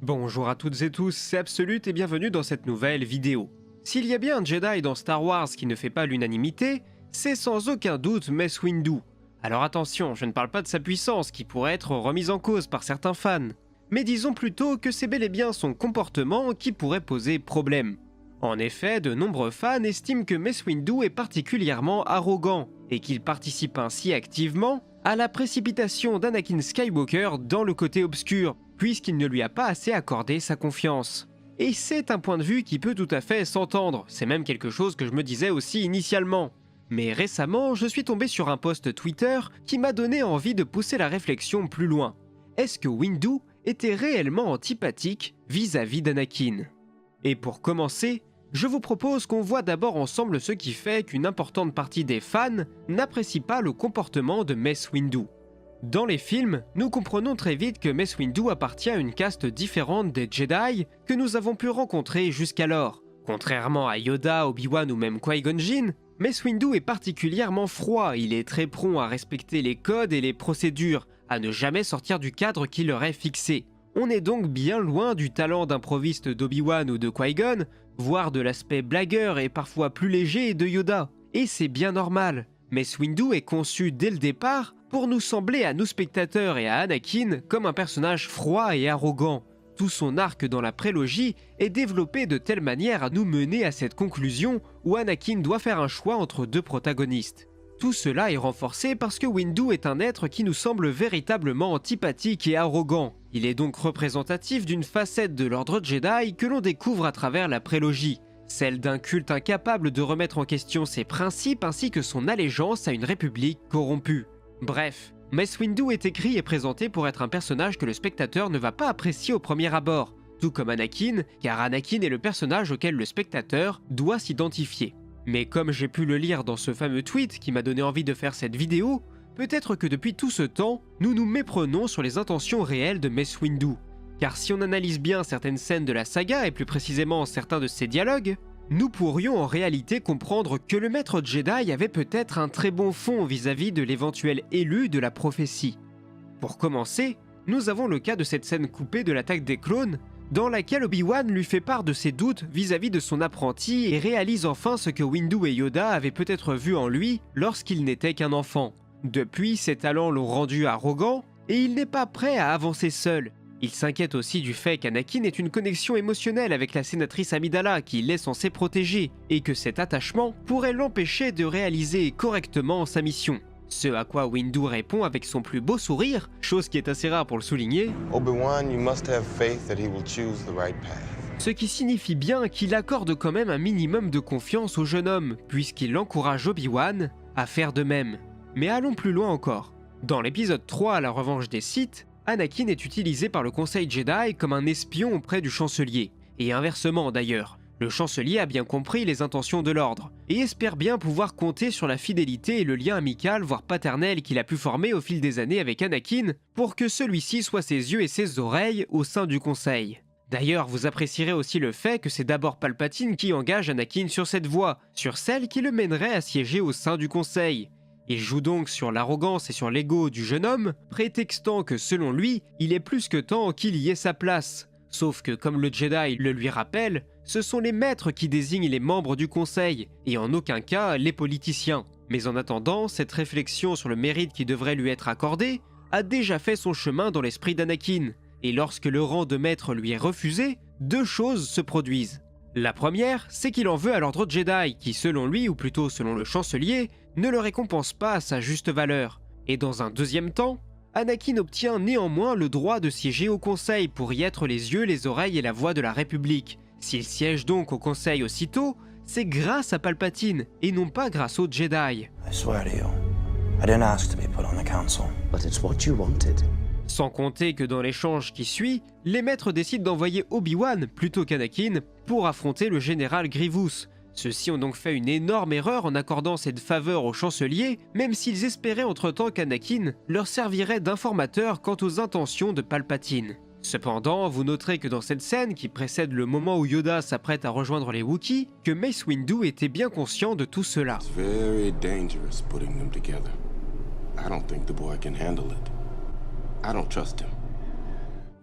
Bonjour à toutes et tous, c'est Absolute et bienvenue dans cette nouvelle vidéo. S'il y a bien un Jedi dans Star Wars qui ne fait pas l'unanimité, c'est sans aucun doute Mace Windu. Alors attention, je ne parle pas de sa puissance qui pourrait être remise en cause par certains fans, mais disons plutôt que c'est bel et bien son comportement qui pourrait poser problème. En effet, de nombreux fans estiment que Mace Windu est particulièrement arrogant et qu'il participe ainsi activement à la précipitation d'Anakin Skywalker dans le côté obscur, puisqu'il ne lui a pas assez accordé sa confiance. Et c'est un point de vue qui peut tout à fait s'entendre, c'est même quelque chose que je me disais aussi initialement. Mais récemment, je suis tombé sur un post Twitter qui m'a donné envie de pousser la réflexion plus loin. Est-ce que Windu était réellement antipathique vis-à-vis d'Anakin? Et pour commencer, je vous propose qu'on voit d'abord ensemble ce qui fait qu'une importante partie des fans n'apprécie pas le comportement de Mace Windu. Dans les films, nous comprenons très vite que Mace Windu appartient à une caste différente des Jedi que nous avons pu rencontrer jusqu'alors. Contrairement à Yoda, Obi-Wan ou même Qui-Gon Jinn, Mace Windu est particulièrement froid, il est très prompt à respecter les codes et les procédures, à ne jamais sortir du cadre qui leur est fixé. On est donc bien loin du talent d'improviste d'Obi-Wan ou de Qui-Gon, voire de l'aspect blagueur et parfois plus léger de Yoda. Et c'est bien normal, Mace Windu est conçu dès le départ pour nous sembler à nous spectateurs et à Anakin comme un personnage froid et arrogant. Tout son arc dans la prélogie est développé de telle manière à nous mener à cette conclusion où Anakin doit faire un choix entre deux protagonistes. Tout cela est renforcé parce que Windu est un être qui nous semble véritablement antipathique et arrogant. Il est donc représentatif d'une facette de l'ordre Jedi que l'on découvre à travers la prélogie, celle d'un culte incapable de remettre en question ses principes ainsi que son allégeance à une république corrompue. Bref, Mace Windu est écrit et présenté pour être un personnage que le spectateur ne va pas apprécier au premier abord, tout comme Anakin, car Anakin est le personnage auquel le spectateur doit s'identifier. Mais comme j'ai pu le lire dans ce fameux tweet qui m'a donné envie de faire cette vidéo, peut-être que depuis tout ce temps, nous nous méprenons sur les intentions réelles de Mace Windu. Car si on analyse bien certaines scènes de la saga et plus précisément certains de ses dialogues, nous pourrions en réalité comprendre que le maître Jedi avait peut-être un très bon fond vis-à-vis de l'éventuel élu de la prophétie. Pour commencer, nous avons le cas de cette scène coupée de l'attaque des clones, dans laquelle Obi-Wan lui fait part de ses doutes vis-à-vis de son apprenti et réalise enfin ce que Windu et Yoda avaient peut-être vu en lui lorsqu'il n'était qu'un enfant. Depuis, ses talents l'ont rendu arrogant et il n'est pas prêt à avancer seul. Il s'inquiète aussi du fait qu'Anakin ait une connexion émotionnelle avec la sénatrice Amidala qu'il est censé protéger, et que cet attachement pourrait l'empêcher de réaliser correctement sa mission. Ce à quoi Windu répond avec son plus beau sourire, chose qui est assez rare pour le souligner, Obi-Wan, you must have faith that he will choose the right path. Ce qui signifie bien qu'il accorde quand même un minimum de confiance au jeune homme, puisqu'il encourage Obi-Wan à faire de même. Mais allons plus loin encore. Dans l'épisode 3, la revanche des Sith, Anakin est utilisé par le Conseil Jedi comme un espion auprès du chancelier, et inversement d'ailleurs. Le chancelier a bien compris les intentions de l'ordre, et espère bien pouvoir compter sur la fidélité et le lien amical voire paternel qu'il a pu former au fil des années avec Anakin pour que celui-ci soit ses yeux et ses oreilles au sein du Conseil. D'ailleurs, vous apprécierez aussi le fait que c'est d'abord Palpatine qui engage Anakin sur cette voie, sur celle qui le mènerait à siéger au sein du Conseil. Il joue donc sur l'arrogance et sur l'ego du jeune homme, prétextant que selon lui, il est plus que temps qu'il y ait sa place. Sauf que comme le Jedi le lui rappelle, ce sont les maîtres qui désignent les membres du conseil, et en aucun cas les politiciens. Mais en attendant, cette réflexion sur le mérite qui devrait lui être accordé a déjà fait son chemin dans l'esprit d'Anakin, et lorsque le rang de maître lui est refusé, deux choses se produisent. La première, c'est qu'il en veut à l'ordre Jedi, qui selon lui, ou plutôt selon le chancelier, ne le récompense pas à sa juste valeur. Et dans un deuxième temps, Anakin obtient néanmoins le droit de siéger au Conseil pour y être les yeux, les oreilles et la voix de la République. S'il siège donc au Conseil aussitôt, c'est grâce à Palpatine, et non pas grâce aux Jedi. I swear to you, I didn't ask to be put on the council. But it's what you wanted. Sans compter que dans l'échange qui suit, les maîtres décident d'envoyer Obi-Wan plutôt qu'Anakin pour affronter le général Grievous. Ceux-ci ont donc fait une énorme erreur en accordant cette faveur au chancelier, même s'ils espéraient entre-temps qu'Anakin leur servirait d'informateur quant aux intentions de Palpatine. Cependant, vous noterez que dans cette scène qui précède le moment où Yoda s'apprête à rejoindre les Wookiees, que Mace Windu était bien conscient de tout cela. It's very dangerous putting them together. I don't think the boy can handle it. I don't trust him.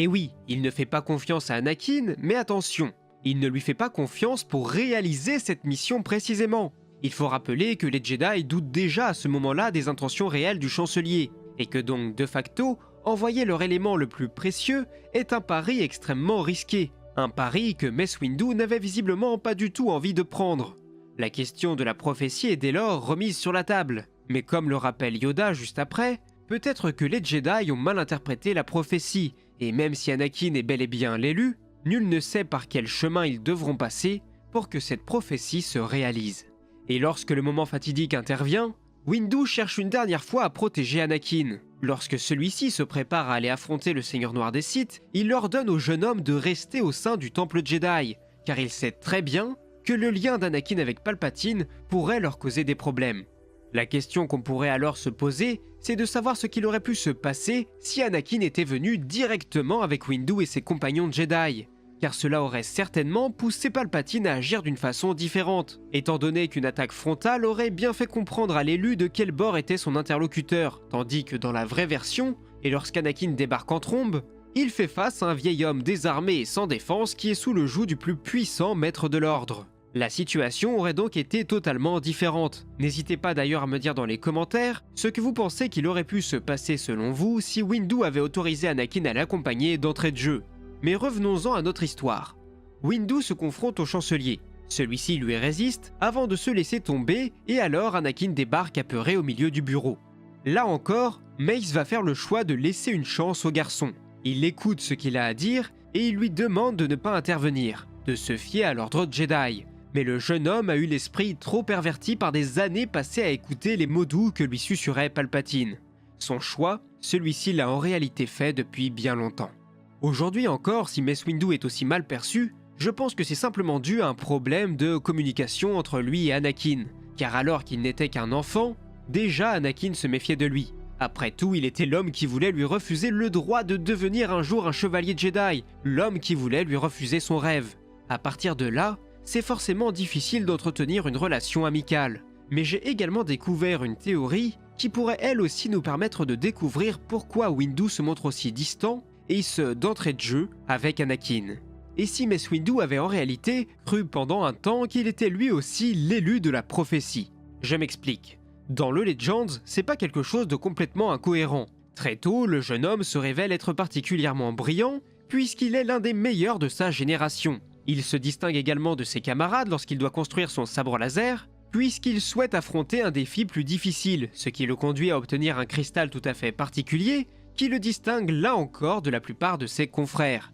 Et oui, il ne fait pas confiance à Anakin, mais attention, il ne lui fait pas confiance pour réaliser cette mission précisément. Il faut rappeler que les Jedi doutent déjà à ce moment-là des intentions réelles du chancelier, et que donc, de facto, envoyer leur élément le plus précieux est un pari extrêmement risqué. Un pari que Mace Windu n'avait visiblement pas du tout envie de prendre. La question de la prophétie est dès lors remise sur la table. Mais comme le rappelle Yoda juste après, peut-être que les Jedi ont mal interprété la prophétie, et même si Anakin est bel et bien l'élu, nul ne sait par quel chemin ils devront passer pour que cette prophétie se réalise. Et lorsque le moment fatidique intervient, Windu cherche une dernière fois à protéger Anakin. Lorsque celui-ci se prépare à aller affronter le Seigneur Noir des Sith, il ordonne au jeune homme de rester au sein du Temple Jedi, car il sait très bien que le lien d'Anakin avec Palpatine pourrait leur causer des problèmes. La question qu'on pourrait alors se poser, c'est de savoir ce qu'il aurait pu se passer si Anakin était venu directement avec Windu et ses compagnons Jedi, car cela aurait certainement poussé Palpatine à agir d'une façon différente, étant donné qu'une attaque frontale aurait bien fait comprendre à l'élu de quel bord était son interlocuteur, tandis que dans la vraie version, et lorsqu'Anakin débarque en trombe, il fait face à un vieil homme désarmé et sans défense qui est sous le joug du plus puissant maître de l'ordre. La situation aurait donc été totalement différente. N'hésitez pas d'ailleurs à me dire dans les commentaires ce que vous pensez qu'il aurait pu se passer selon vous si Windu avait autorisé Anakin à l'accompagner d'entrée de jeu. Mais revenons-en à notre histoire. Windu se confronte au chancelier. Celui-ci lui résiste avant de se laisser tomber et alors Anakin débarque apeuré au milieu du bureau. Là encore, Mace va faire le choix de laisser une chance au garçon. Il écoute ce qu'il a à dire et il lui demande de ne pas intervenir, de se fier à l'ordre Jedi. Mais le jeune homme a eu l'esprit trop perverti par des années passées à écouter les mots doux que lui susurrait Palpatine. Son choix, celui-ci l'a en réalité fait depuis bien longtemps. Aujourd'hui encore, si Mace Windu est aussi mal perçu, je pense que c'est simplement dû à un problème de communication entre lui et Anakin, car alors qu'il n'était qu'un enfant, déjà Anakin se méfiait de lui. Après tout, il était l'homme qui voulait lui refuser le droit de devenir un jour un chevalier Jedi, l'homme qui voulait lui refuser son rêve. À partir de là, c'est forcément difficile d'entretenir une relation amicale. Mais j'ai également découvert une théorie qui pourrait elle aussi nous permettre de découvrir pourquoi Windu se montre aussi distant, et ce d'entrée de jeu, avec Anakin. Et si Mace Windu avait en réalité cru pendant un temps qu'il était lui aussi l'élu de la prophétie. Je m'explique. Dans le Legends, c'est pas quelque chose de complètement incohérent. Très tôt, le jeune homme se révèle être particulièrement brillant, puisqu'il est l'un des meilleurs de sa génération. Il se distingue également de ses camarades lorsqu'il doit construire son sabre laser, puisqu'il souhaite affronter un défi plus difficile, ce qui le conduit à obtenir un cristal tout à fait particulier, qui le distingue là encore de la plupart de ses confrères.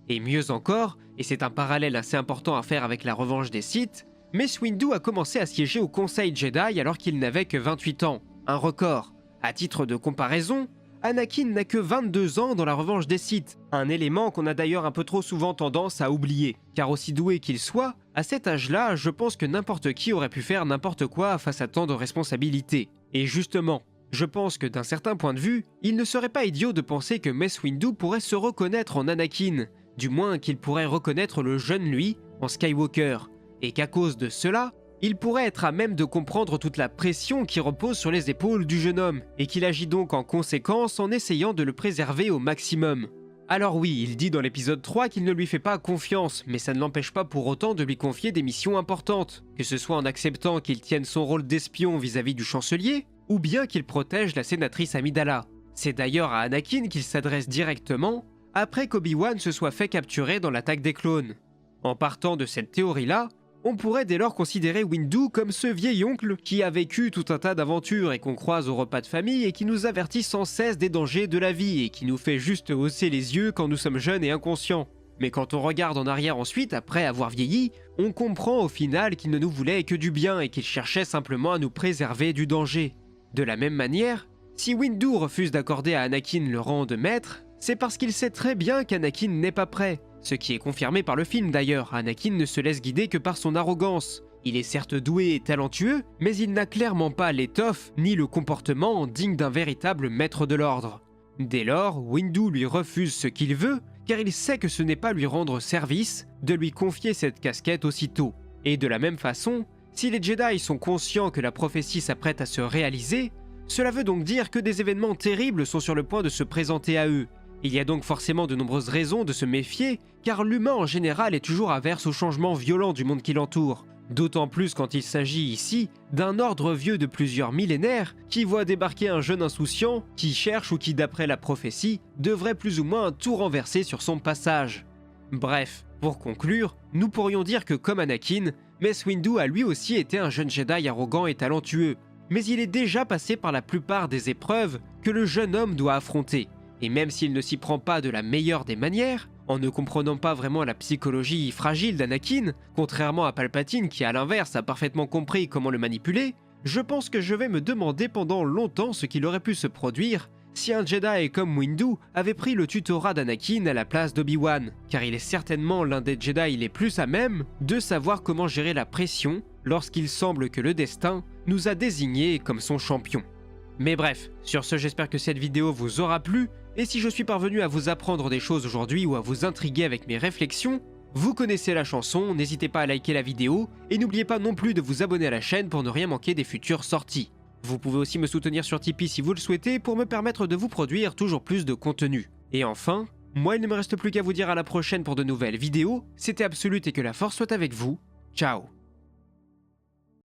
Et mieux encore, et c'est un parallèle assez important à faire avec la revanche des Sith, Mace Windu a commencé à siéger au Conseil Jedi alors qu'il n'avait que 28 ans, un record. À titre de comparaison, Anakin n'a que 22 ans dans la revanche des Sith, un élément qu'on a d'ailleurs un peu trop souvent tendance à oublier, car aussi doué qu'il soit, à cet âge-là, je pense que n'importe qui aurait pu faire n'importe quoi face à tant de responsabilités. Et justement, je pense que d'un certain point de vue, il ne serait pas idiot de penser que Mace Windu pourrait se reconnaître en Anakin, du moins qu'il pourrait reconnaître le jeune lui en Skywalker, et qu'à cause de cela, il pourrait être à même de comprendre toute la pression qui repose sur les épaules du jeune homme, et qu'il agit donc en conséquence en essayant de le préserver au maximum. Alors oui, il dit dans l'épisode 3 qu'il ne lui fait pas confiance, mais ça ne l'empêche pas pour autant de lui confier des missions importantes, que ce soit en acceptant qu'il tienne son rôle d'espion vis-à-vis du chancelier, ou bien qu'il protège la sénatrice Amidala. C'est d'ailleurs à Anakin qu'il s'adresse directement, après qu'Obi-Wan se soit fait capturer dans l'attaque des clones. En partant de cette théorie-là, on pourrait dès lors considérer Windu comme ce vieil oncle qui a vécu tout un tas d'aventures et qu'on croise au repas de famille et qui nous avertit sans cesse des dangers de la vie et qui nous fait juste hausser les yeux quand nous sommes jeunes et inconscients. Mais quand on regarde en arrière ensuite, après avoir vieilli, on comprend au final qu'il ne nous voulait que du bien et qu'il cherchait simplement à nous préserver du danger. De la même manière, si Windu refuse d'accorder à Anakin le rang de maître, c'est parce qu'il sait très bien qu'Anakin n'est pas prêt. Ce qui est confirmé par le film d'ailleurs, Anakin ne se laisse guider que par son arrogance. Il est certes doué et talentueux, mais il n'a clairement pas l'étoffe ni le comportement digne d'un véritable maître de l'ordre. Dès lors, Windu lui refuse ce qu'il veut, car il sait que ce n'est pas lui rendre service de lui confier cette casquette aussitôt. Et de la même façon, si les Jedi sont conscients que la prophétie s'apprête à se réaliser, cela veut donc dire que des événements terribles sont sur le point de se présenter à eux. Il y a donc forcément de nombreuses raisons de se méfier, car l'humain en général est toujours averse aux changements violents du monde qui l'entoure. D'autant plus quand il s'agit ici d'un ordre vieux de plusieurs millénaires qui voit débarquer un jeune insouciant qui cherche ou qui, d'après la prophétie, devrait plus ou moins tout renverser sur son passage. Bref, pour conclure, nous pourrions dire que comme Anakin, Mace Windu a lui aussi été un jeune Jedi arrogant et talentueux, mais il est déjà passé par la plupart des épreuves que le jeune homme doit affronter. Et même s'il ne s'y prend pas de la meilleure des manières, en ne comprenant pas vraiment la psychologie fragile d'Anakin, contrairement à Palpatine qui à l'inverse a parfaitement compris comment le manipuler, je pense que je vais me demander pendant longtemps ce qu'il aurait pu se produire si un Jedi comme Windu avait pris le tutorat d'Anakin à la place d'Obi-Wan, car il est certainement l'un des Jedi les plus à même de savoir comment gérer la pression lorsqu'il semble que le destin nous a désignés comme son champion. Mais bref, sur ce j'espère que cette vidéo vous aura plu, et si je suis parvenu à vous apprendre des choses aujourd'hui ou à vous intriguer avec mes réflexions, vous connaissez la chanson, n'hésitez pas à liker la vidéo, et n'oubliez pas non plus de vous abonner à la chaîne pour ne rien manquer des futures sorties. Vous pouvez aussi me soutenir sur Tipeee si vous le souhaitez pour me permettre de vous produire toujours plus de contenu. Et enfin, moi il ne me reste plus qu'à vous dire à la prochaine pour de nouvelles vidéos, c'était Absolute et que la force soit avec vous, ciao.